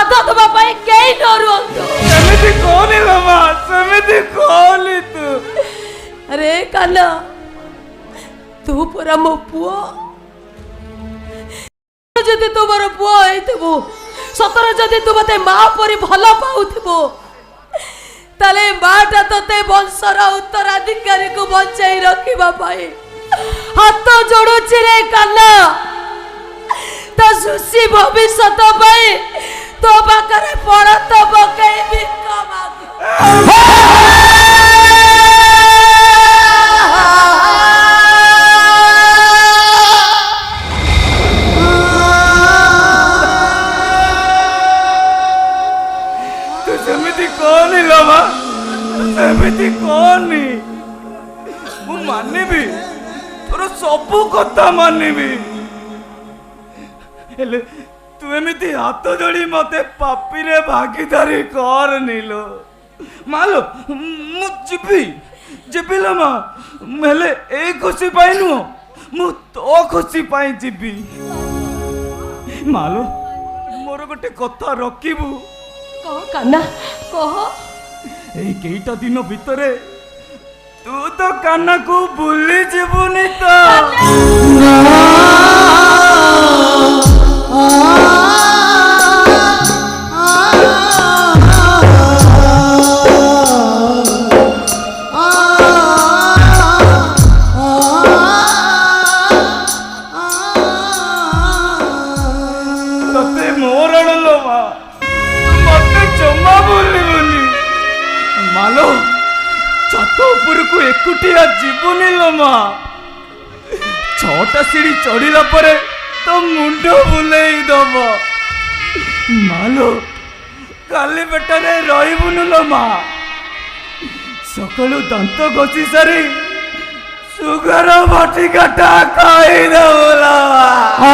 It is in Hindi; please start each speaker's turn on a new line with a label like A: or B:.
A: गाधा दबा पाए कई न रुंतु
B: समिति कोनी लमा समिति कोनी तू
A: अरे काना तू पूरा मो पुओ जदि तुमर पुओ हेतबो सतर जदि तू मते मां परी भलो पाउथबो ताले माटा तते वंशर उत्तराधिकारी को बचाई रखिबा पाए हाथ जोड़ुछि रे काना ता सुसी भविष्यत पाए तो पाखरे पड़त पकई भिख मागु
B: तू समिति कोनी लमा समिति कोनी मु मानिबी तोर सबु कथा मानिबी हेले तू एमिति हाथ जोड़ी मते पापी रे भागीदारी कर नीलो मालो मु जिबी लमा हेले ए खुशी पाई नु मु तो खुशी पाई जिबी मालो मोर गोटे कथा रखिबू
A: कह काना कह
B: এই কেইটা দিন ভিতরে তু তো কান্নাকু ভুলি যাবনি তো ততে মোরণ লোমা মতে জমা ভুলিবনি मालो छत उपरकू एकुटिया जीवनी लोमा छटा सीढ़ी चढ़िला परे तो मुंड बुलेई दब मालो काली बेटारे रहीबुनु लोमा सकाळु दांत घसी सारी सुगर बटिकाटा खाई दबला
C: आ